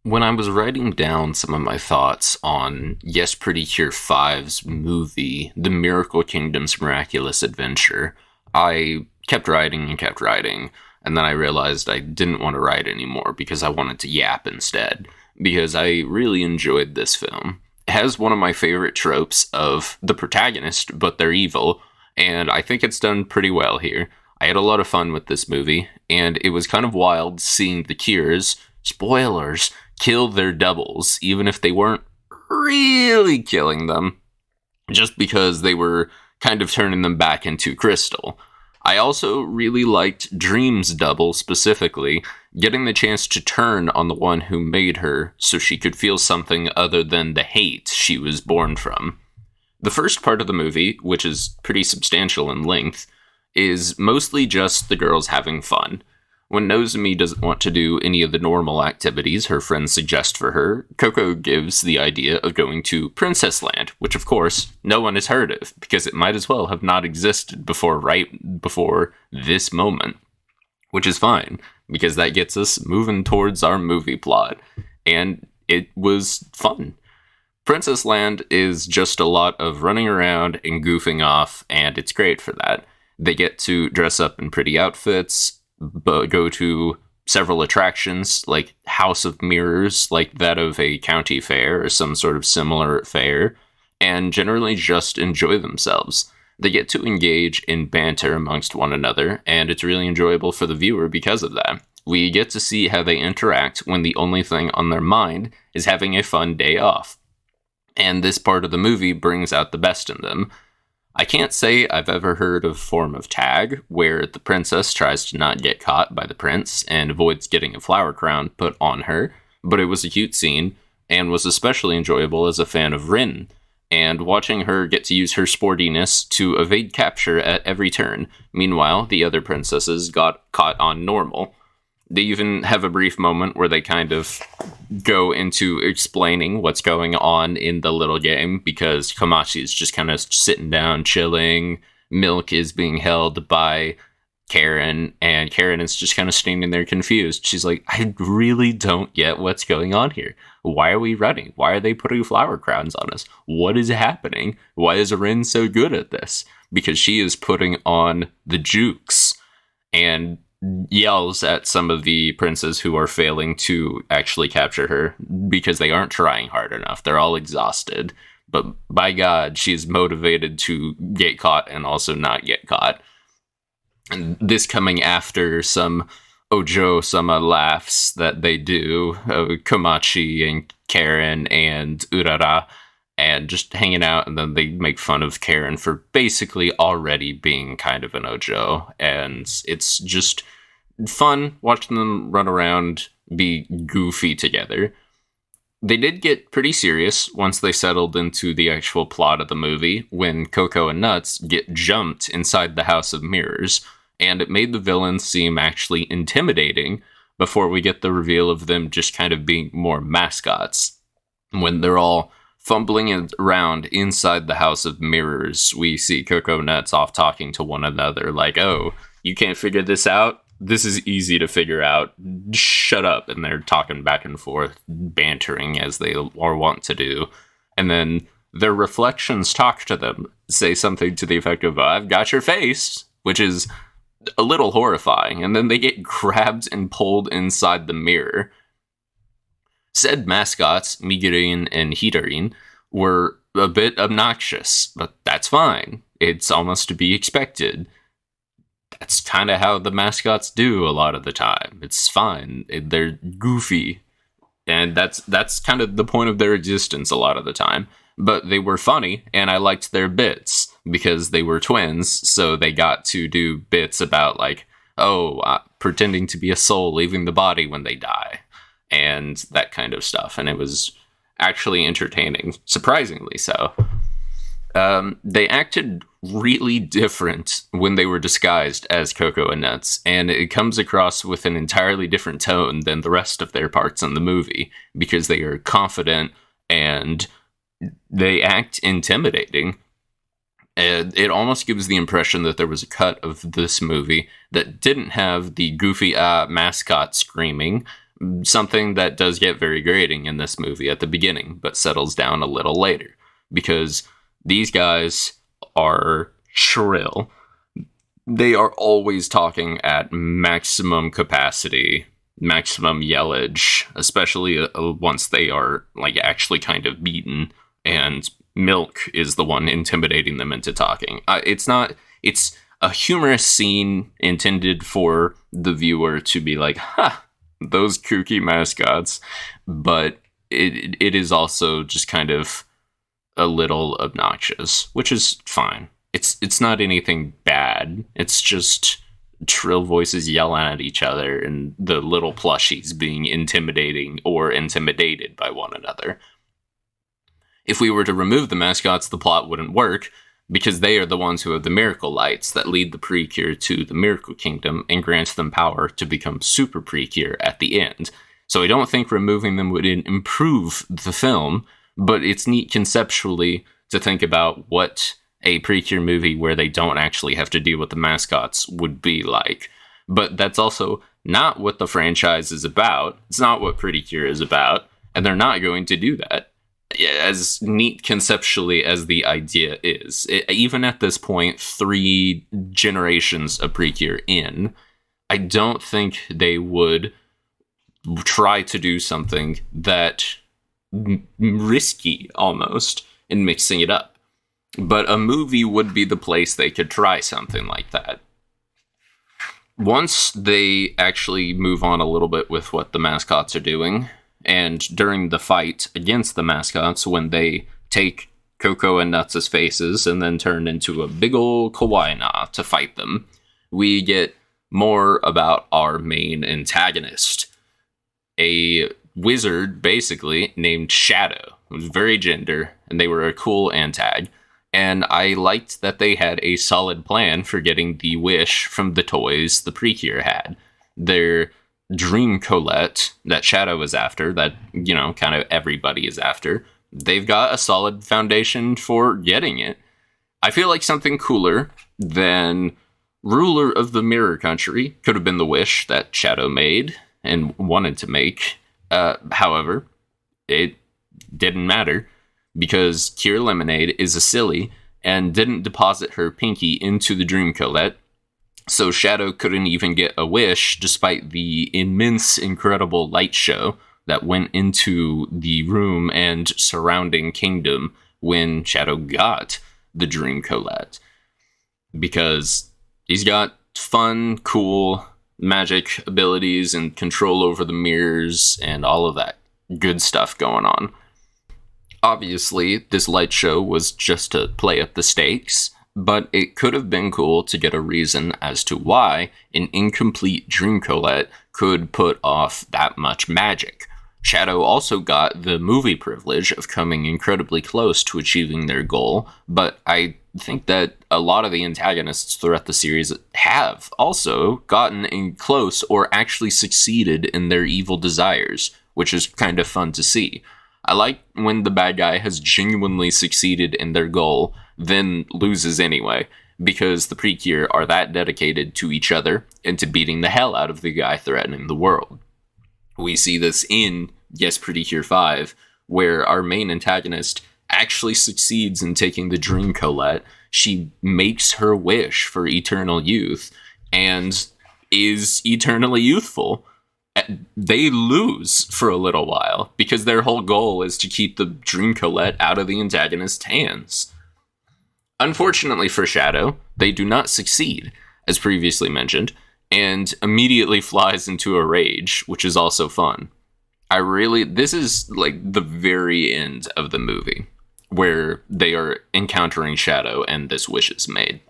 When I was writing down some of my thoughts on Yes PreCure 5's movie, The Miracle Kingdom's Miraculous Adventure, I kept writing, and then I realized I didn't want to write anymore because I wanted to yap instead, because I really enjoyed this film. It has one of my favorite tropes of the protagonist, but they're evil, and I think it's done pretty well here. I had a lot of fun with this movie, and it was kind of wild seeing the Cures, spoilers, kill their doubles, even if they weren't really killing them, just because they were kind of turning them back into crystal. I also really liked Dream's double specifically, getting the chance to turn on the one who made her so she could feel something other than the hate she was born from. The first part of the movie, which is pretty substantial in length, is mostly just the girls having fun. When Nozomi doesn't want to do any of the normal activities her friends suggest for her, Coco gives the idea of going to Princess Land, which of course no one has heard of, because it might as well have not existed before right before this moment. Which is fine, because that gets us moving towards our movie plot, and it was fun. Princess Land is just a lot of running around and goofing off, and it's great for that. They get to dress up in pretty outfits, but go to several attractions like House of Mirrors, like that of a county fair or some sort of similar fair, and generally just enjoy themselves. They get to engage in banter amongst one another, and it's really enjoyable for the viewer because of that. We get to see how they interact when the only thing on their mind is having a fun day off. And this part of the movie brings out the best in them. I can't say I've ever heard of form of tag, where the princess tries to not get caught by the prince and avoids getting a flower crown put on her, but it was a cute scene, and was especially enjoyable as a fan of Rin, and watching her get to use her sportiness to evade capture at every turn. Meanwhile, the other princesses got caught on normal. They even have a brief moment where they kind of go into explaining what's going on in the little game, because Komachi is just kind of sitting down, chilling. Milk is being held by Karen, and Karen is just kind of standing there confused. She's like, I really don't get what's going on here. Why are we running? Why are they putting flower crowns on us? What is happening? Why is Rin so good at this? Because she is putting on the jukes, and yells at some of the princes who are failing to actually capture her because they aren't trying hard enough. They're all exhausted. But by God, she's motivated to get caught and also not get caught. And this coming after some Ojo-sama laughs that they do, Komachi and Karen and Urara, and just hanging out, and then they make fun of Karen for basically already being kind of an Ojo, and it's just fun watching them run around, be goofy together. They did get pretty serious once they settled into the actual plot of the movie, when Coco and Nuts get jumped inside the House of Mirrors, and it made the villains seem actually intimidating before we get the reveal of them just kind of being more mascots. When they're all fumbling around inside the House of Mirrors, we see Coco Nuts off talking to one another like, oh, you can't figure this out? This is easy to figure out. Shut up. And they're talking back and forth, bantering as they are wont to do. And then their reflections talk to them, say something to the effect of, I've got your face, which is a little horrifying. And then they get grabbed and pulled inside the mirror. Said mascots, Migirin and Hitarin, were a bit obnoxious, but that's fine. It's almost to be expected. That's kind of how the mascots do a lot of the time. It's fine. They're goofy, and that's kind of the point of their existence a lot of the time. But they were funny, and I liked their bits, because they were twins, so they got to do bits about, like, pretending to be a soul leaving the body when they die, and that kind of stuff, and it was actually entertaining, surprisingly so. They acted really different when they were disguised as Coco and Nuts, and it comes across with an entirely different tone than the rest of their parts in the movie, because they are confident and they act intimidating. It almost gives the impression that there was a cut of this movie that didn't have the goofy mascot screaming, Something that does get very grating in this movie at the beginning, but settles down a little later. Because these guys are shrill. They are always talking at maximum capacity, maximum yellage, especially once they are like actually kind of beaten, and Milk is the one intimidating them into talking. It's a humorous scene intended for the viewer to be like, ha, those kooky mascots, but it is also just kind of a little obnoxious, which is fine. It's not anything bad. It's just shrill voices yelling at each other and the little plushies being intimidating or intimidated by one another. If we were to remove the mascots, the plot wouldn't work, because they are the ones who have the miracle lights that lead the PreCure to the Miracle Kingdom and grants them power to become Super PreCure at the end. So I don't think removing them would improve the film, but it's neat conceptually to think about what a PreCure movie where they don't actually have to deal with the mascots would be like. But that's also not what the franchise is about. It's not what PreCure is about, and they're not going to do that. As neat conceptually as the idea is, even at this point, 3 generations of PreCure in, I don't think they would try to do something that risky almost in mixing it up. But a movie would be the place they could try something like that. Once they actually move on a little bit with what the mascots are doing, and during the fight against the mascots, when they take Coco and Nuts' faces and then turn into a big ol' kawaii to fight them, we get more about our main antagonist. A wizard, basically, named Shadow. It was very gender, and they were a cool antag. And I liked that they had a solid plan for getting the wish from the toys the PreCure had. Their Dream Colette that Shadow is after, that, kind of everybody is after, they've got a solid foundation for getting it. I feel like something cooler than Ruler of the Mirror Country could have been the wish that Shadow made and wanted to make. However, it didn't matter, because Cure Lemonade is a silly and didn't deposit her pinky into the Dream Colette, so Shadow couldn't even get a wish despite the immense, incredible light show that went into the room and surrounding kingdom when Shadow got the Dream Colette. Because he's got fun, cool magic abilities and control over the mirrors and all of that good stuff going on. Obviously, this light show was just to play up the stakes, but it could have been cool to get a reason as to why an incomplete Dream Colette could put off that much magic. Shadow also got the movie privilege of coming incredibly close to achieving their goal, but I think that a lot of the antagonists throughout the series have also gotten in close or actually succeeded in their evil desires, which is kind of fun to see. I like when the bad guy has genuinely succeeded in their goal, then loses anyway, because the PreCure are that dedicated to each other and to beating the hell out of the guy threatening the world. We see this in Yes PreCure 5, where our main antagonist actually succeeds in taking the Dream Colette. She makes her wish for eternal youth and is eternally youthful. They lose for a little while because their whole goal is to keep the Dream Colette out of the antagonist's hands. Unfortunately for Shadow, they do not succeed, as previously mentioned, and immediately flies into a rage, which is also fun. This is like the very end of the movie, where they are encountering Shadow and this wish is made.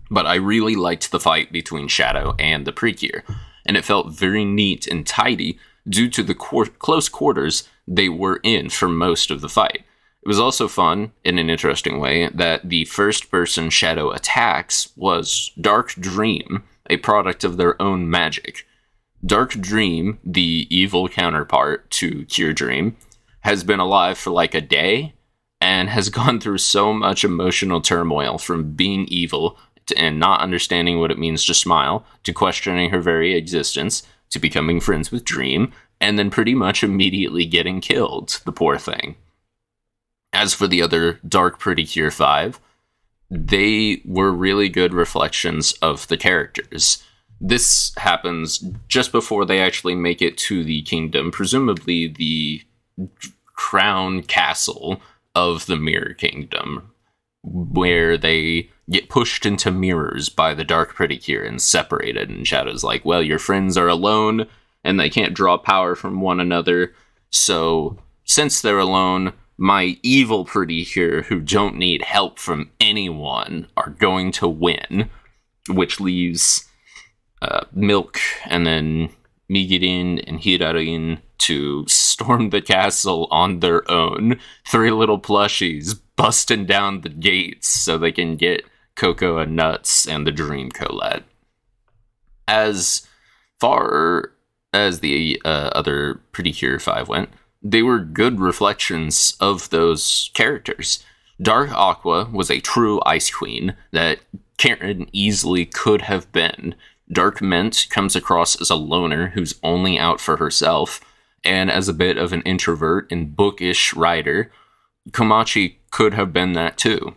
But I really liked the fight between Shadow and the PreCure, and it felt very neat and tidy due to the close quarters they were in for most of the fight. It was also fun, in an interesting way, that the first person Shadow attacks was Dark Dream, a product of their own magic. Dark Dream, the evil counterpart to Cure Dream, has been alive for like a day and has gone through so much emotional turmoil, from being evil and not understanding what it means to smile, to questioning her very existence, to becoming friends with Dream, and then pretty much immediately getting killed, the poor thing. As for the other Dark PreCure 5, they were really good reflections of the characters. This happens just before they actually make it to the kingdom, presumably the crown castle of the Mirror Kingdom, where they get pushed into mirrors by the Dark PreCure and separated, and Shadow's like, well, your friends are alone, and they can't draw power from one another, so since they're alone, my evil PreCure, who don't need help from anyone, are going to win, which leaves Milk and then Migirin and Hirarin to storm the castle on their own. 3 little plushies busting down the gates so they can get Coco and Nuts and the Dream Colette. As far as the other PreCure 5 went, they were good reflections of those characters. Dark Aqua was a true Ice Queen that Karen easily could have been. Dark Mint comes across as a loner who's only out for herself, and as a bit of an introvert and bookish writer, Komachi could have been that too.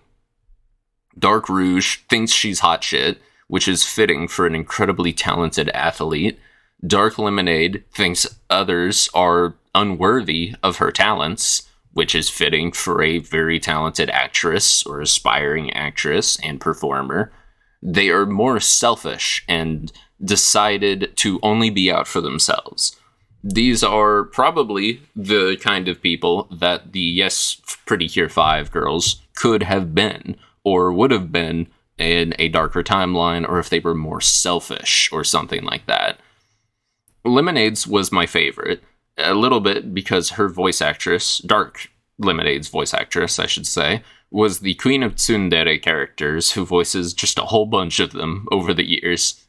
Dark Rouge thinks she's hot shit, which is fitting for an incredibly talented athlete. Dark Lemonade thinks others are unworthy of her talents, which is fitting for a very talented actress or aspiring actress and performer. They are more selfish and decided to only be out for themselves. These are probably the kind of people that the Yes PreCure 5 girls could have been, or would have been in a darker timeline, or if they were more selfish or something like that. Lemonade's was my favorite, a little bit because her voice actress, Dark Lemonade's voice actress, I should say, was the Queen of Tsundere characters, who voices just a whole bunch of them over the years.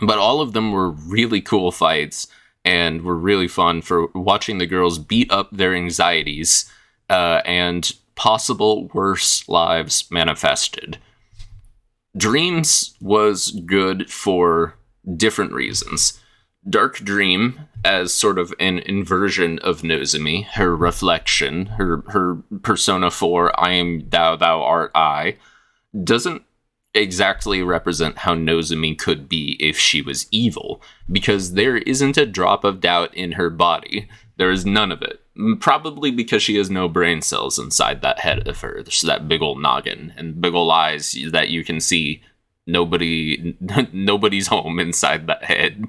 But all of them were really cool fights, and were really fun for watching the girls beat up their anxieties and possible worse lives manifested. Dreams was good for different reasons. Dark Dream, as sort of an inversion of Nozomi, her reflection, her Persona 4, I am thou, thou art I, doesn't exactly represent how Nozomi could be if she was evil, because there isn't a drop of doubt in her body. There is none of it. Probably because she has no brain cells inside that head of her. There's that big old noggin and big old eyes that you can see. Nobody's home inside that head.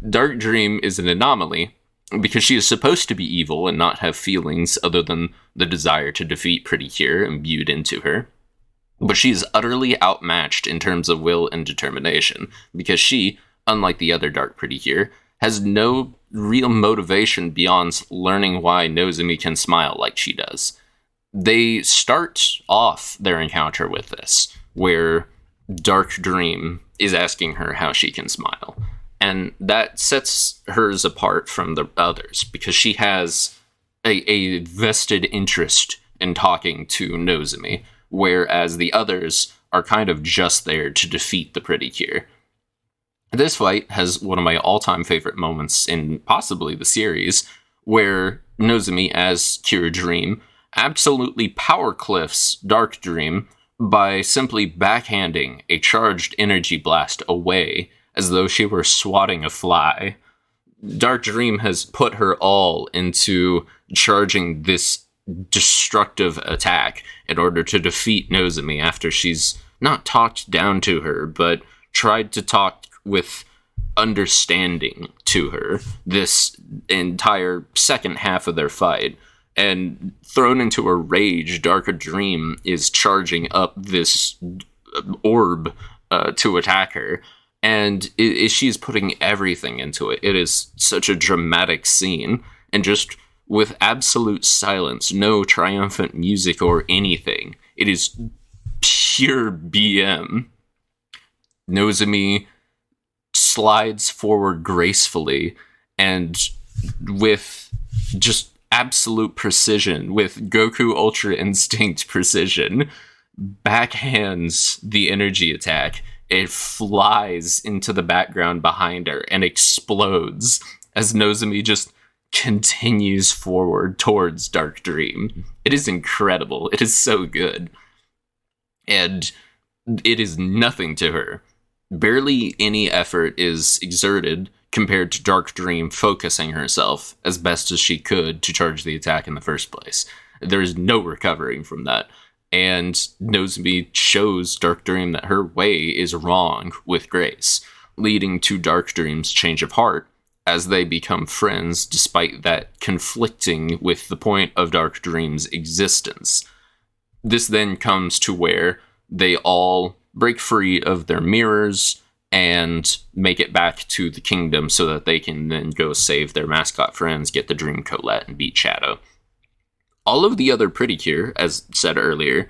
Dark Dream is an anomaly because she is supposed to be evil and not have feelings other than the desire to defeat PreCure imbued into her. But she is utterly outmatched in terms of will and determination, because she, unlike the other Dark PreCure, has no real motivation beyond learning why Nozomi can smile like she does. They start off their encounter with this, where Dark Dream is asking her how she can smile. And that sets hers apart from the others, because she has a vested interest in talking to Nozomi, whereas the others are kind of just there to defeat the PreCure. This fight has one of my all-time favorite moments in possibly the series, where Nozomi, as Cure Dream, absolutely power cliffs Dark Dream by simply backhanding a charged energy blast away as though she were swatting a fly. Dark Dream has put her all into charging this destructive attack in order to defeat Nozomi after she's not talked down to her, but tried to talk with understanding to her this entire second half of their fight. And thrown into a rage, Dark Dream is charging up this orb to attack her. And she's putting everything into it. It is such a dramatic scene. And just with absolute silence, no triumphant music or anything. It is pure BM. Nozomi slides forward gracefully and with just absolute precision, with Goku Ultra Instinct precision, backhands the energy attack. It flies into the background behind her and explodes as Nozomi just continues forward towards Dark Dream. It is incredible. It is so good. And it is nothing to her. Barely any effort is exerted compared to Dark Dream focusing herself as best as she could to charge the attack in the first place. There is no recovering from that. And Nozomi shows Dark Dream that her way is wrong with grace, leading to Dark Dream's change of heart as they become friends, despite that conflicting with the point of Dark Dream's existence. This then comes to where they all break free of their mirrors and make it back to the kingdom so that they can then go save their mascot friends, get the Dream Colette, and beat Shadow. All of the other PreCure, as said earlier,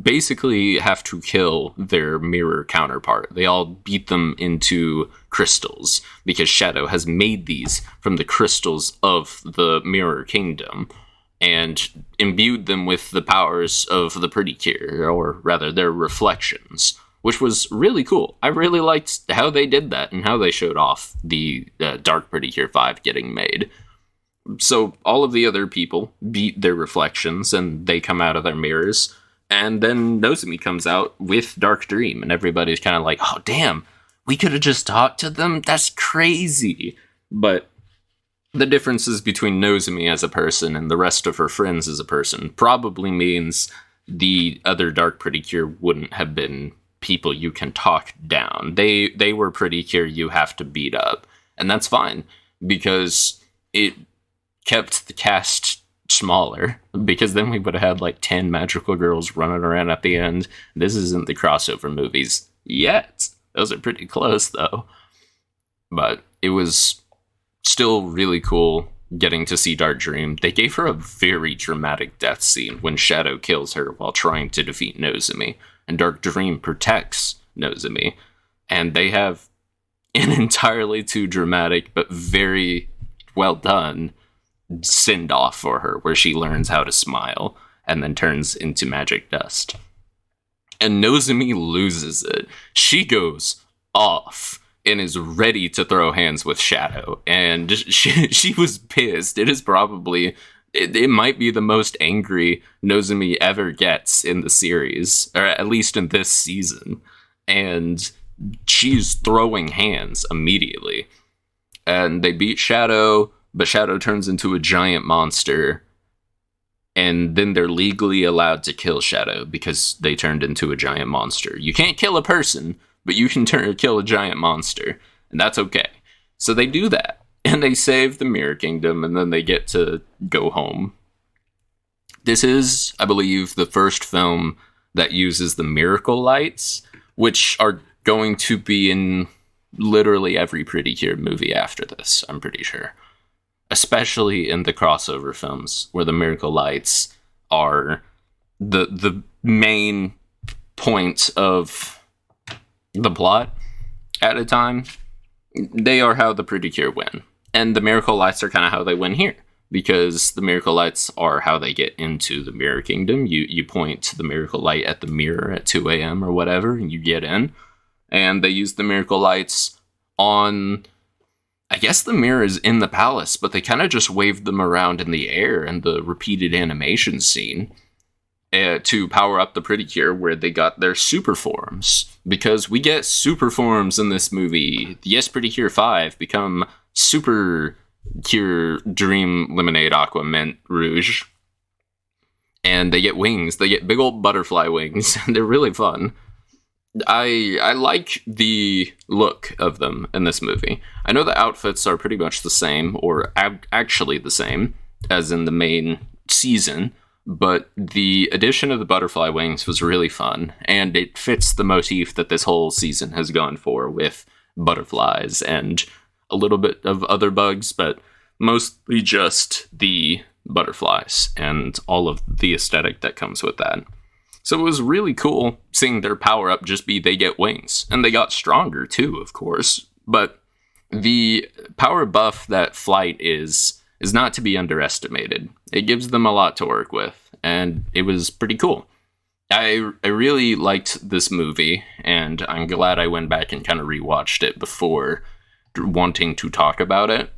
basically have to kill their mirror counterpart. They all beat them into crystals because Shadow has made these from the crystals of the Mirror Kingdom and imbued them with the powers of the PreCure, or rather their reflections, which was really cool. I really liked how they did that and how they showed off the Dark PreCure 5 getting made. So all of the other people beat their reflections and they come out of their mirrors. And then Nozomi comes out with Dark Dream, and everybody's kind of like, oh, damn, we could have just talked to them? That's crazy. But the differences between Nozomi as a person and the rest of her friends as a person probably means the other Dark PreCure wouldn't have been people you can talk down. They were PreCure you have to beat up. And that's fine, because it kept the cast smaller, because then we would have had like 10 magical girls running around at the end. This isn't the crossover movies yet. Those are pretty close though. But it was still really cool getting to see Dark Dream. They gave her a very dramatic death scene when Shadow kills her while trying to defeat Nozomi, and Dark Dream protects Nozomi, and they have an entirely too dramatic but very well done send off for her, where she learns how to smile and then turns into magic dust. And Nozomi loses it. She goes off and is ready to throw hands with Shadow, and she was pissed. It is probably, it might be the most angry Nozomi ever gets in the series, or at least in this season, and she's throwing hands immediately. And they beat Shadow, but Shadow turns into a giant monster, and then they're legally allowed to kill Shadow because they turned into a giant monster. You can't kill a person, but you can kill a giant monster, and that's okay. So they do that, and they save the Mirror Kingdom, and then they get to go home. This is, I believe, the first film that uses the miracle lights, which are going to be in literally every PreCure movie after this, I'm pretty sure. Especially in the crossover films, where the miracle lights are the main point of the plot at a time. They are how the PreCure win. And the miracle lights are kind of how they win here, because the miracle lights are how they get into the Mirror Kingdom. You point to the miracle light at the mirror at 2 a.m. or whatever, and you get in. And they use the miracle lights on, I guess the mirror is in the palace, but they kind of just waved them around in the air in the repeated animation scene to power up the PreCure, where they got their super forms. Because we get super forms in this movie. The Yes PreCure 5 become Super Cure Dream Lemonade Aqua Mint Rouge. And they get wings. They get big old butterfly wings. They're really fun. I like the look of them in this movie. I know the outfits are pretty much the same, or actually the same, as in the main season, but the addition of the butterfly wings was really fun, and it fits the motif that this whole season has gone for, with butterflies and a little bit of other bugs, but mostly just the butterflies and all of the aesthetic that comes with that. So it was really cool seeing their power-up just be they get wings. And they got stronger too, of course. But the power buff that Flight is not to be underestimated. It gives them a lot to work with, and it was pretty cool. I really liked this movie, and I'm glad I went back and kind of rewatched it before wanting to talk about it.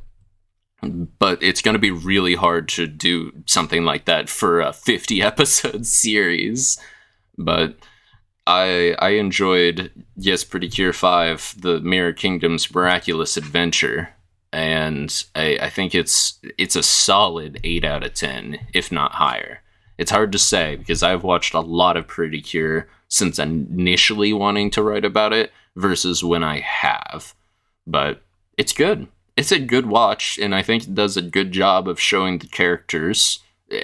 but it's going to be really hard to do something like that for a 50 episode series. But I enjoyed Yes PreCure 5, the Mirror Kingdom's Miraculous Adventure, and I think it's a solid 8 out of 10, if not higher. It's hard to say because I've watched a lot of PreCure since initially wanting to write about it versus when I have. But it's good. It's a good watch, and I think it does a good job of showing the characters.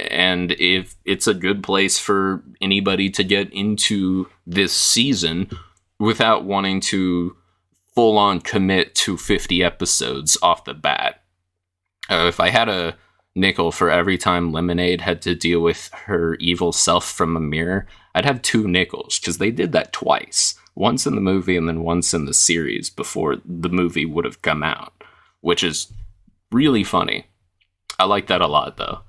And if it's a good place for anybody to get into this season without wanting to full on commit to 50 episodes off the bat. If I had a nickel for every time Lemonade had to deal with her evil self from a mirror, I'd have 2 nickels, because they did that twice. Once in the movie and then once in the series before the movie would have come out, which is really funny. I like that a lot, though.